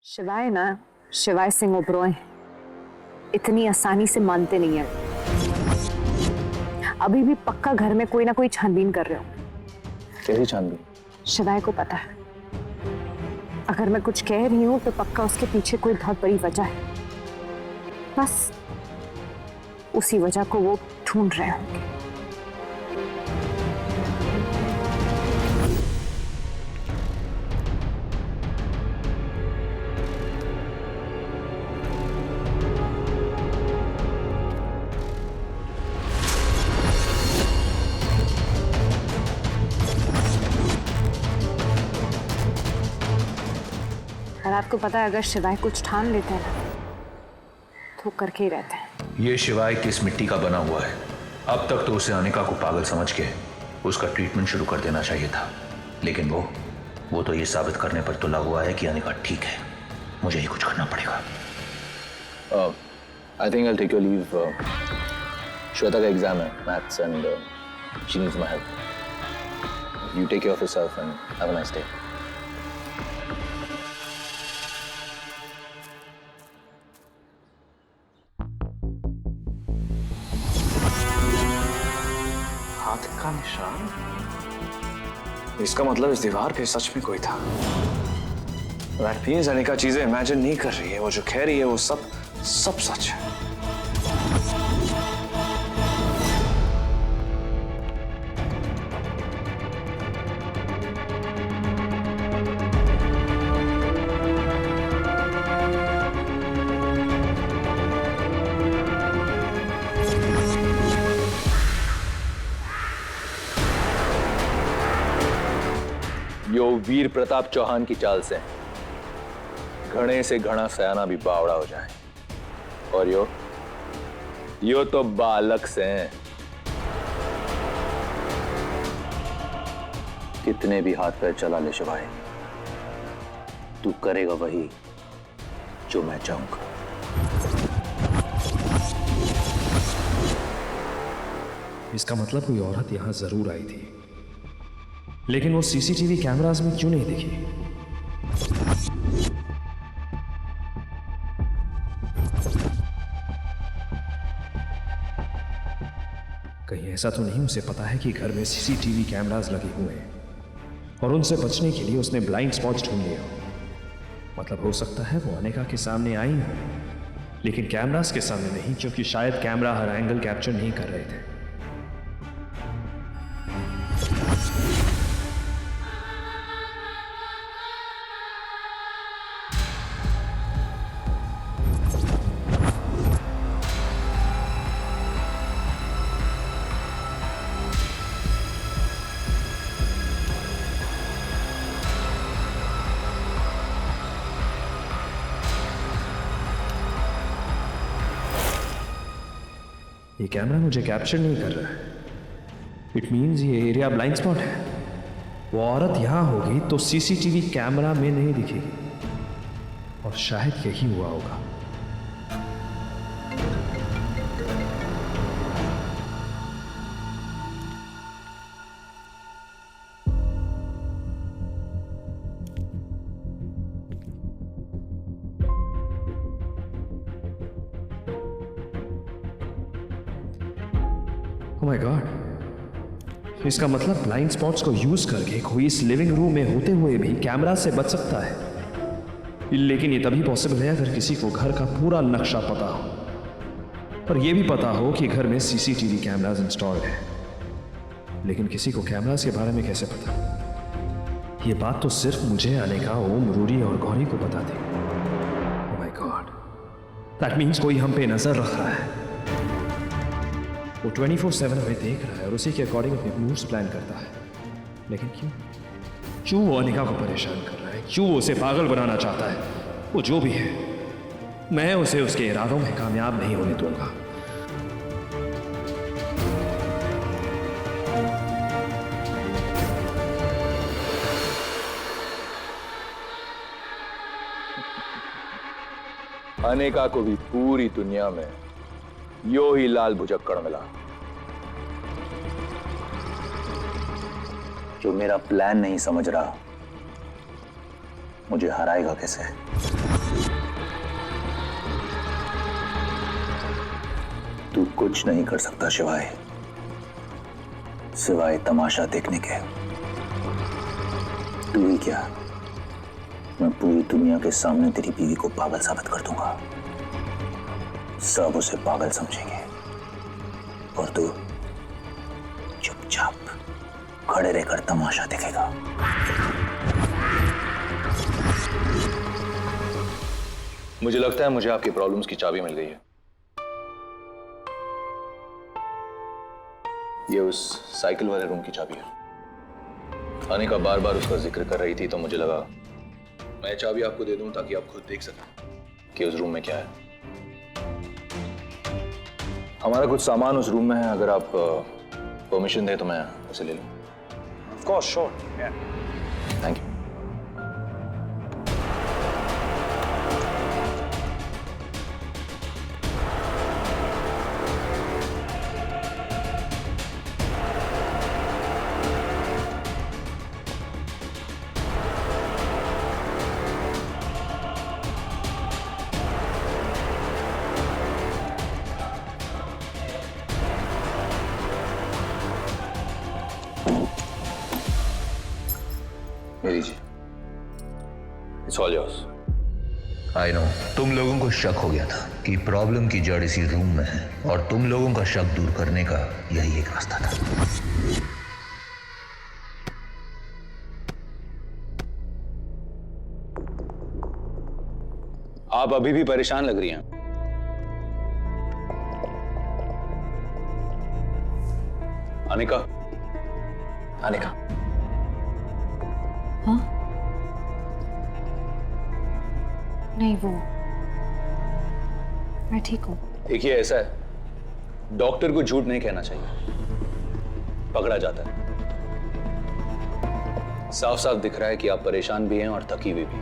शिवाय ना, शिवाय सिंह ओबरॉय इतनी आसानी से मानते नहीं है। अभी भी पक्का घर में कोई ना कोई छानबीन कर रहे हो। कैसी छानबीन? शिवाय को पता है, अगर मैं कुछ कह रही हूं तो पक्का उसके पीछे कोई बहुत बड़ी वजह है। बस उसी वजह को वो ढूंढ रहे होंगे। और आपको पता है, अगर शिवाय कुछ ठान लेते हैं ना तो करके ही रहते हैं। ये शिवाय किस मिट्टी का बना हुआ है? अब तक तो उसे अनिका को पागल समझ के उसका ट्रीटमेंट शुरू कर देना चाहिए था, लेकिन वो तो ये साबित करने पर तुला हुआ है कि अनिका ठीक है। मुझे ही कुछ करना पड़ेगा। I think I'll take your leave. Shweta का एग्जाम है, maths, and she needs my help. You take care of yourself and have a nice day. हाथ का निशान? इसका मतलब इस दीवार पे सच में कोई था। That means अनिका चीजें इमेजिन नहीं कर रही है। वो जो कह रही है वो सब सच है। यो वीर प्रताप चौहान की चाल से घणे से घना सयाना भी बावड़ा हो जाए, और यो तो बालक से हैं। कितने भी हाथ पैर चला ले शिवाय, तू करेगा वही जो मैं चाहूंगा। इसका मतलब कोई औरत यहां जरूर आई थी, लेकिन वो सीसीटीवी कैमरास में क्यों नहीं दिखी? कहीं ऐसा तो नहीं उसे पता है कि घर में सीसीटीवी कैमरास लगे हुए हैं और उनसे बचने के लिए उसने ब्लाइंड स्पॉट्स ढूंढ लिए हो। मतलब हो सकता है वो अनिका के सामने आई हो, लेकिन कैमरास के सामने नहीं, क्योंकि शायद कैमरा हर एंगल कैप्चर नहीं कर रहे थे। ये कैमरा मुझे कैप्चर नहीं कर रहा है। इट मीन्स ये एरिया ब्लाइंड स्पॉट है। वो औरत यहां होगी तो सीसीटीवी कैमरा में नहीं दिखेगी, और शायद यही हुआ होगा। Oh my God! इसका मतलब ब्लाइंड स्पॉट्स को यूज करके कोई इस लिविंग रूम में होते हुए भी कैमरा से बच सकता है। लेकिन ये तभी पॉसिबल है अगर किसी को घर का पूरा नक्शा पता हो, और ये भी पता हो कि घर में सीसीटीवी कैमरास इंस्टॉल्ड है। लेकिन किसी को कैमरास के बारे में कैसे पता? ये बात तो सिर्फ मुझे, अनिका, ओम, रूरी और गौरी को पता थी। Oh my God! That means कोई हम पे नजर रख रहा है। वो 24/7 हमें देख रहा है और उसी के अकॉर्डिंग अपने मूव्स प्लान करता है। लेकिन क्यों वो अनिका को परेशान कर रहा है? क्यों वो उसे पागल बनाना चाहता है? वो जो भी है, मैं उसे उसके इरादों में कामयाब नहीं होने दूंगा। अनिका को भी पूरी दुनिया में यो ही लाल भुजक्कड़ मिला जो मेरा प्लान नहीं समझ रहा, मुझे हराएगा कैसे? तू कुछ नहीं कर सकता शिवाय, सिवाय तमाशा देखने के। तू ही क्या, मैं पूरी दुनिया के सामने तेरी बीवी को पागल साबित कर दूंगा। सब उसे पागल समझेंगे और तू चुपचाप खड़े रहकर तमाशा देखेगा। मुझे लगता है मुझे आपकी प्रॉब्लम्स की चाबी मिल गई है। ये उस साइकिल वाले रूम की चाबी है। अनिका बार बार उसका जिक्र कर रही थी तो मुझे लगा मैं चाबी आपको दे दूं ताकि आप खुद देख सकें कि उस रूम में क्या है। हमारा कुछ सामान उस रूम में है, अगर आप परमिशन दें तो मैं उसे ले लूं। Of course, sure. Yeah. Thank you. ये लीजिए, it's all yours. I know, तुम लोगों को शक हो गया था कि प्रॉब्लम की जड़ इसी रूम में है और तुम लोगों का शक दूर करने का यही एक रास्ता था। आप अभी भी परेशान लग रही हैं। अनिका, अनिका, हाँ? नहीं, वो मैं ठीक हूँ। देखिए ऐसा है, डॉक्टर को झूठ नहीं कहना चाहिए, पकड़ा जाता है। साफ साफ दिख रहा है कि आप परेशान भी हैं और थकी हुई भी।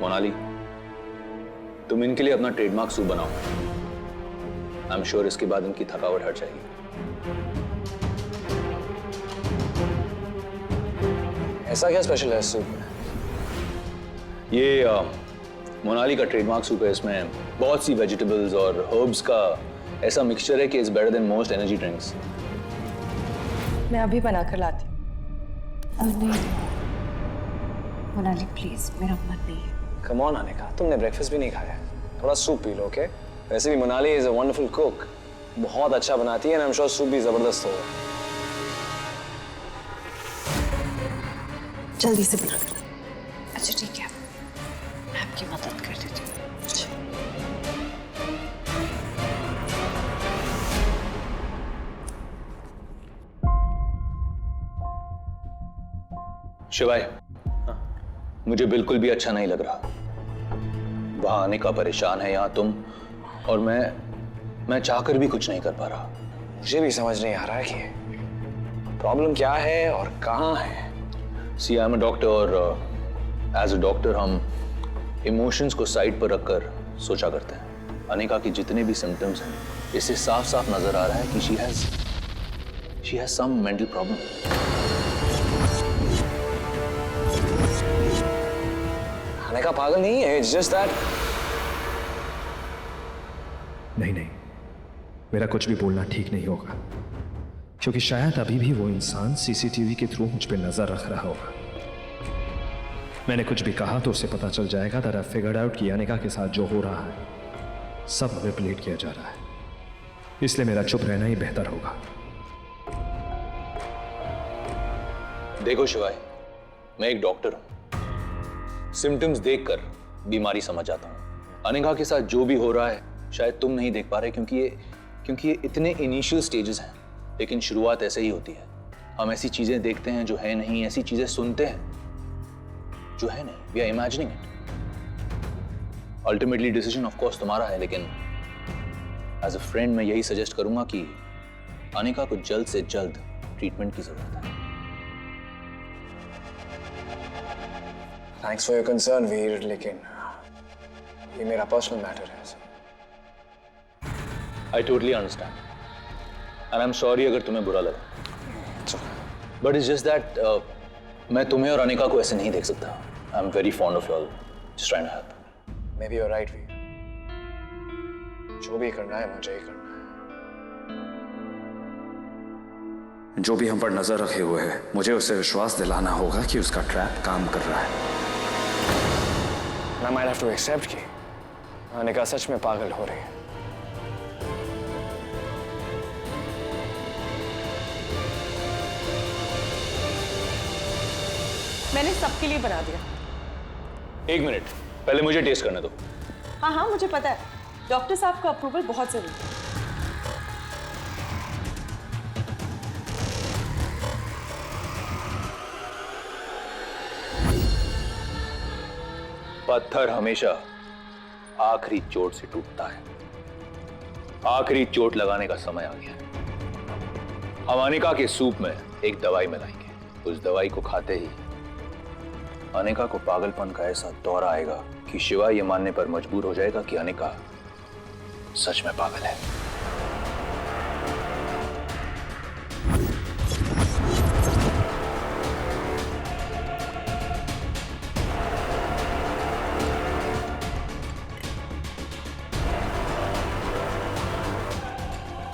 मोनाली, तुम इनके लिए अपना ट्रेडमार्क सूप बनाओ। आई एम श्योर इसके बाद इनकी थकावट हट जाएगी। ऐसा क्या स्पेशल है इस सूप में? ये मोनाली का ट्रेडमार्क सूप है। इसमें बहुत सी वेजिटेबल्स और हर्ब्स का ऐसा मिक्सचर है कि it's better than most energy drinks. मैं अभी बनाकर लाती हूँ। नहीं मोनाली, प्लीज, मेरा मन नहीं है। कम ऑन अनिका, तुमने ब्रेकफास्ट भी नहीं खाया, थोड़ा सूप पी लो, ओके? वैसे भी Monali is a wonderful cook, बहुत अच्छा बनाती है, and I am sure soup भी जबरदस्त होगा। जल्दी से बना कर। अच्छा ठीक है, मैं आपकी मदद कर देती हूँ। शिवाय, मुझे बिल्कुल भी अच्छा नहीं लग रहा। वहां आने का परेशान है, यहाँ तुम, और मैं चाहकर भी कुछ नहीं कर पा रहा। मुझे भी समझ नहीं आ रहा है कि प्रॉब्लम क्या है और कहाँ है। सी, आई एम अ डॉक्टर और एज अ डॉक्टर हम इमोशंस को साइड पर रखकर सोचा करते हैं। अनिका की जितने भी सिम्टम्स हैं, इससे साफ साफ नजर आ रहा है कि she has some mental problem. Anika पागल नहीं है, इट्स जस्ट दैट। नहीं, मेरा कुछ भी बोलना ठीक नहीं होगा, क्योंकि शायद अभी भी वो इंसान सीसीटीवी के थ्रू मुझ पे नजर रख रहा होगा। मैंने कुछ भी कहा तो उसे पता चल जाएगा that I figured out कि अनिका के साथ जो हो रहा है सब मैनिपुलेट किया जा रहा है, इसलिए मेरा चुप रहना ही बेहतर होगा। देखो शिवाय, मैं एक डॉक्टर हूं, सिम्टम्स देखकर बीमारी समझ आता हूं। अनिका के साथ जो भी हो रहा है शायद तुम नहीं देख पा रहे, क्योंकि ये इतने इनिशियल स्टेजेस हैं, लेकिन शुरुआत ऐसे ही होती है। हम ऐसी चीजें देखते हैं जो है नहीं, ऐसी चीजें सुनते हैं जो है नहीं। We are imagining it. Ultimately decision of course तुम्हारा है, लेकिन एज अ फ्रेंड मैं यही सजेस्ट करूंगा कि अनिका को जल्द से जल्द ट्रीटमेंट की जरूरत है। थैंक्स फॉर योर कंसर्न वीर, लेकिन ये मेरा पर्सनल मैटर है। I totally understand and I am sorry अगर तुम्हें बुरा लगा, बट इट्स जस्ट दैट मैं तुम्हें और अनिका को ऐसे नहीं देख सकता। I am very fond of you all, just trying to help. Maybe you are right we, जो भी करना है मुझे ही करना है। जो भी हम पर नजर रखे हुए है, मुझे उसे विश्वास दिलाना होगा कि उसका ट्रैप काम कर रहा है। I might have to accept कि अनिका सच में पागल हो रही है। मैंने सबके लिए बना दिया। एक मिनट, पहले मुझे टेस्ट करने दो। हाँ हाँ मुझे पता है, डॉक्टर साहब का अप्रूवल बहुत जरूरी है। पत्थर हमेशा आखिरी चोट से टूटता है। आखिरी चोट लगाने का समय आ गया है। हम अनिका के सूप में एक दवाई मिलाएंगे। उस दवाई को खाते ही अनिका को पागलपन का ऐसा दौर आएगा कि शिवा ये मानने पर मजबूर हो जाएगा कि अनिका सच में पागल है।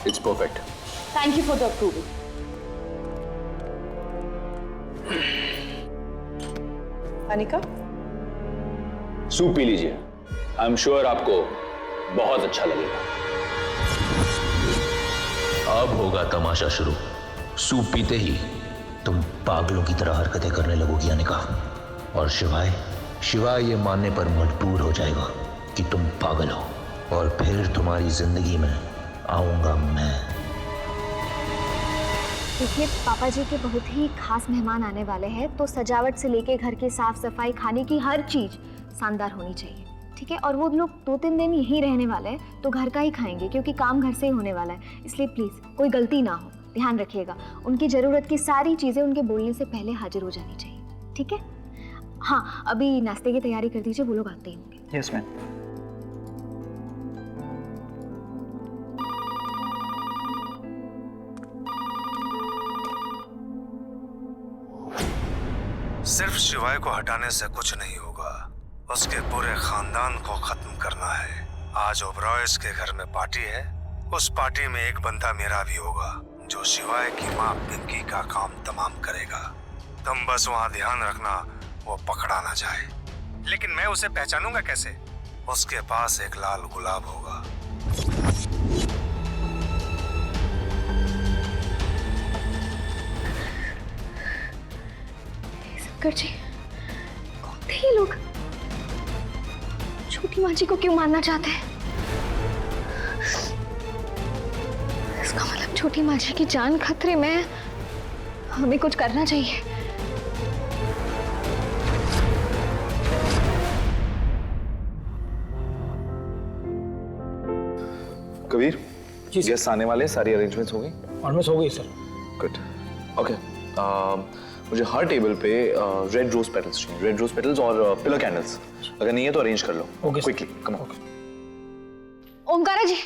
It's perfect. Thank you for the approval. Anika, soup पी लीजिए। आई एम श्योर आपको बहुत अच्छा लगेगा। अब होगा तमाशा शुरू। सूप पीते ही तुम पागलों की तरह हरकतें करने लगोगी अनिका, और शिवाय ये मानने पर मजबूर हो जाएगा कि तुम पागल हो, और फिर तुम्हारी जिंदगी में आऊंगा मैं। देखिए पापा जी के बहुत ही खास मेहमान आने वाले हैं, तो सजावट से लेके घर की साफ सफाई, खाने की हर चीज शानदार होनी चाहिए, ठीक है। और वो लोग 2-3 दिन यहीं रहने वाले हैं, तो घर का ही खाएंगे क्योंकि काम घर से ही होने वाला है। इसलिए प्लीज कोई गलती ना हो, ध्यान रखिएगा। उनकी जरूरत की सारी चीजें उनके बोलने से पहले हाजिर हो जानी चाहिए, ठीक है। हाँ अभी नाश्ते की तैयारी कर दीजिए, वो लोग आते ही होंगे। Yes ma'am. सिर्फ शिवाय को हटाने से कुछ नहीं होगा, उसके पूरे खानदान को खत्म करना है। आज ओबरॉयज के घर में पार्टी है, उस पार्टी में एक बंदा मेरा भी होगा जो शिवाय की माँ पिंकी का काम तमाम करेगा। तुम बस वहाँ ध्यान रखना वो पकड़ा ना जाए। लेकिन मैं उसे पहचानूंगा कैसे? उसके पास एक लाल गुलाब होगा। शंकर जी, कौन थे ये लोग? छोटी माँ जी को क्यों मारना चाहते हैं? इसका मतलब छोटी माँ जी की जान खतरे में है। हमें कुछ करना चाहिए। कबीर, गेस्ट आने वाले, सारी अरेंजमेंट्स हो गई? ऑलमोस्ट हो गई सर। गुड। ओके, मुझे हर टेबल पे रेड रोज पेटल्स चाहिए, रेड रोज पेटल्स और पिलर कैंडल्स। अगर नहीं है तो अरेंज कर लो। Okay quickly, come on. Omkara ji,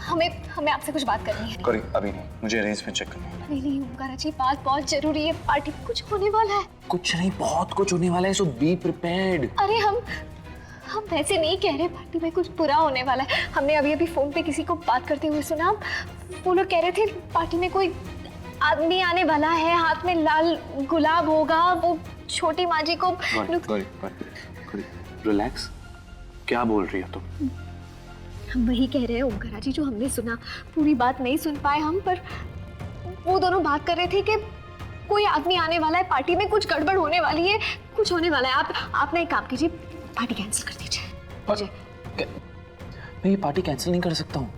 हमें आपसे कुछ बात करनी है। करी, अभी नहीं, मुझे अरेंजमेंट चेक करनी है। नहीं ओमकारा जी, बात बहुत जरूरी है। पार्टी में कुछ होने वाला है। कुछ नहीं, बहुत कुछ होने वाला है, सो बी प्रिपेयर्ड। अरे हम वैसे नहीं कह रहे पार्टी में कुछ बुरा होने वाला है। हमने अभी फोन पे किसी को बात करते हुए सुना, वो लोग कह रहे थे पार्टी में कोई आदमी आने वाला है, हाथ में लाल गुलाब होगा, वो छोटी माँ जी को। रिलैक्स, क्या बोल रही हो तुम? हम वही कह रहे हैं ओमकारा जी जो हमने सुना। पूरी बात नहीं सुन पाए हम, पर वो दोनों बात कर रहे थे कि कोई आदमी आने वाला है, पार्टी में कुछ गड़बड़ होने वाली है, कुछ होने वाला है। आप ना एक काम कीजिए, पार्टी कैंसिल कर दीजिए। मैं ये पार्टी कैंसिल नहीं कर सकता हूँ।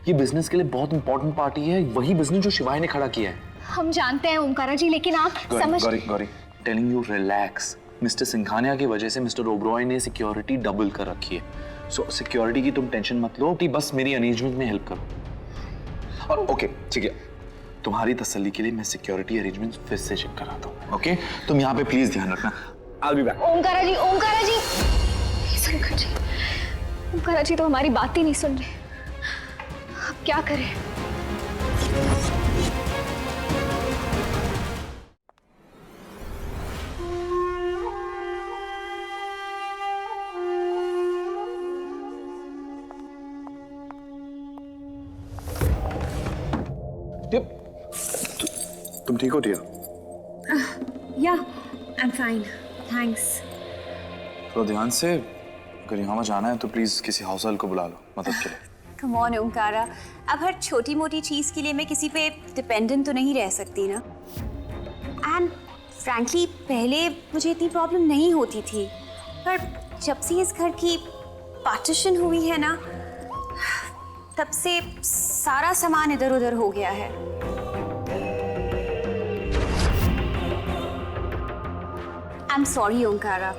ये बिजनेस के लिए बहुत इंपॉर्टेंट पार्टी है, वही बिजनेस जो शिवाय ने खड़ा किया है। हम जानते हैं ओमकारा जी, लेकिन आप Gauri, telling you relax. Mister Singhania की वजह से मिस्टर ओबरॉय ने सिक्योरिटी डबल कर रखी है। सो सिक्योरिटी की तुम टेंशन मत लो, कि बस मेरी अरेंजमेंट में हेल्प करो। और ओके ठीक है, तुम्हारी तसल्ली के लिए मैं सिक्योरिटी अरेंजमेंट फिर से चेक कराता हूँ। ओके, तुम यहाँ पे प्लीज ध्यान रखना। I'll be back. ओमकारा जी, शंकर जी, ओमकारा जी तो हमारी बात ही नहीं सुन रहे। अब क्या करें? तुम ठीक हो टिया? या आई एम फाइन, थैंक्स। थोड़ा ध्यान से, अगर यहाँ जाना है तो प्लीज किसी हाउस हेल्प को बुला लो मदद के लिए। कम ऑन ओंकारा, अब हर छोटी मोटी चीज के लिए मैं किसी पे डिपेंडेंट तो नहीं रह सकती ना। एंड फ्रैंकली पहले मुझे इतनी प्रॉब्लम नहीं होती थी, पर जब से इस घर की पार्टीशन हुई है ना, तब से सारा सामान इधर उधर हो गया है। आई एम सॉरी ओंकारा,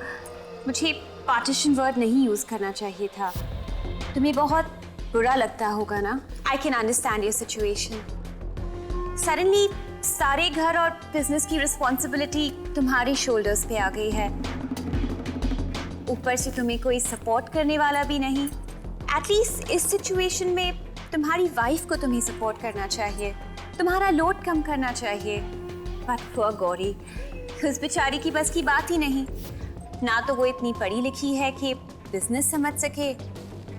मुझे पार्टीशन वर्ड नहीं यूज करना चाहिए था। तुम्हें बहुत बुरा लगता होगा ना। I can understand your situation. Suddenly सारे घर और बिजनेस की रिस्पॉन्सिबिलिटी तुम्हारे शोल्डर्स पे आ गई है। ऊपर से तुम्हें कोई सपोर्ट करने वाला भी नहीं। एटलीस्ट इस सिचुएशन में तुम्हारी वाइफ को तुम्हें सपोर्ट करना चाहिए, तुम्हारा लोड कम करना चाहिए। बट पुअर गौरी, उस बेचारी की बस की बात ही नहीं। ना तो वो इतनी पढ़ी लिखी है कि बिजनेस समझ सके,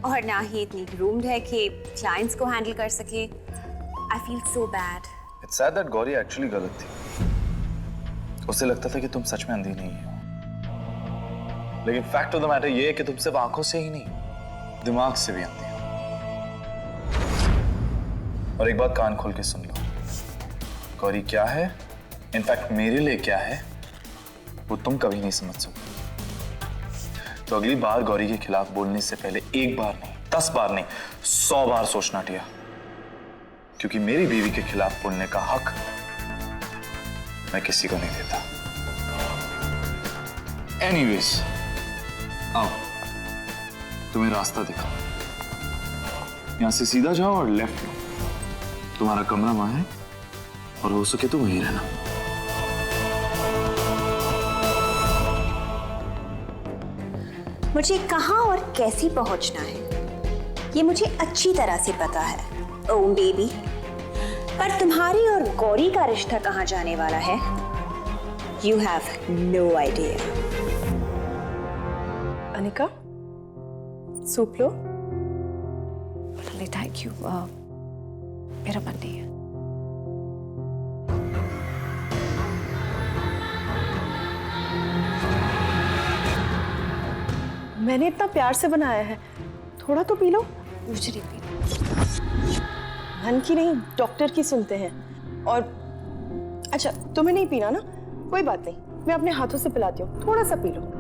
और ना ही इतनी ग्रूम्ड है कि क्लाइंट्स को हैंडल कर सके। I feel so bad. It's sad that Gauri actually गलत थी। उसे लगता था कि तुम सच में अंधी नहीं हो, लेकिन फैक्ट ऑफ द मैटर ये है कि तुम सिर्फ आंखों से ही नहीं, दिमाग से भी अंधी हो। और एक बात कान खोल के सुन लो, गौरी क्या है, इनफैक्ट मेरे लिए क्या है, वो तुम कभी नहीं समझ सकते। तो अगली बार गौरी के खिलाफ बोलने से पहले एक बार नहीं, 10 बार नहीं, 100 बार सोचना टिया, क्योंकि मेरी बीवी के खिलाफ बोलने का हक मैं किसी को नहीं देता। एनीवेज, आओ तुम्हें रास्ता दिखाओ। यहां से सीधा जाओ और लेफ्ट लो। तुम्हारा कमरा वहां है, और हो सके तो वहीं रहना। मुझे कहाँ और कैसे पहुंचना है ये मुझे अच्छी तरह से पता है, ओम बेबी। पर तुम्हारी और गौरी का रिश्ता कहाँ जाने वाला है, you have no idea. Anika, soup लो। थैंक यू, मेरा मन नहीं है। मैंने इतना प्यार से बनाया है, थोड़ा तो पी लो। मुझे नहीं पीना। मन की नहीं, डॉक्टर की सुनते हैं। और अच्छा, तुम्हें नहीं पीना ना, कोई बात नहीं, मैं अपने हाथों से पिलाती हूँ, थोड़ा सा पी लो।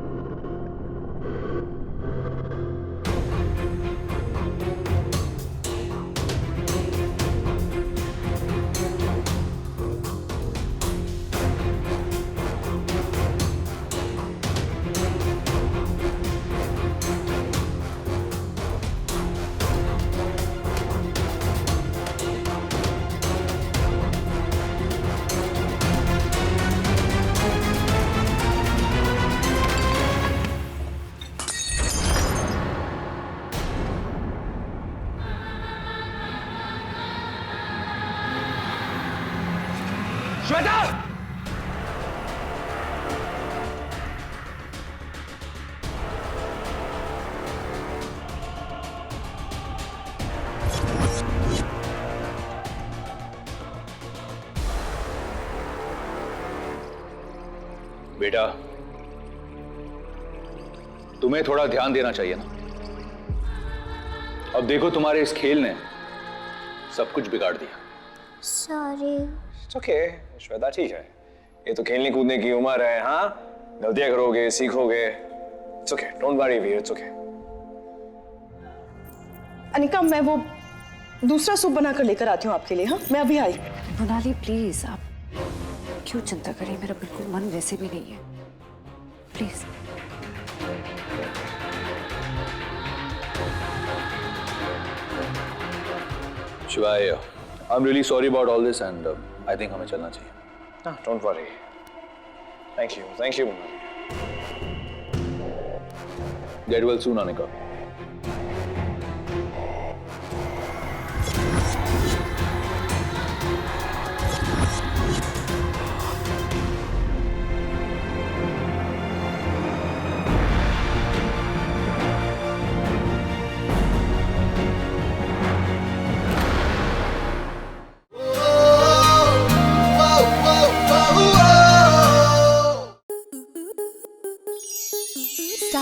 श्वेता! बेटा, तुम्हें थोड़ा ध्यान देना चाहिए ना। अब देखो, तुम्हारे इस खेल ने सब कुछ बिगाड़ दिया। सॉरी। ओके श्वेता, ठीक है, ये तो खेलने कूदने की उम्र है। हाँ, गलतियां करोगे, सीखोगे। It's okay, don't worry Veer, it's okay. Anika, मैं वो दूसरा सूप बनाकर लेकर आती हूँ आपके लिए। हाँ, मैं अभी आई। मोनाली प्लीज, आप क्यों चिंता करें, मेरा बिल्कुल मन वैसे भी नहीं है, प्लीज। शिवाय, I'm really sorry about all this and I think हमें चलना चाहिए। No, don't worry. Thank you, thank you. Get well soon, Anika.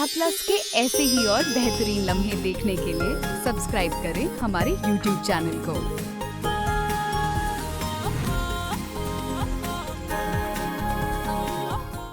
Star plus के ऐसे ही और बेहतरीन लम्हे देखने के लिए सब्सक्राइब करें हमारे YouTube चैनल को।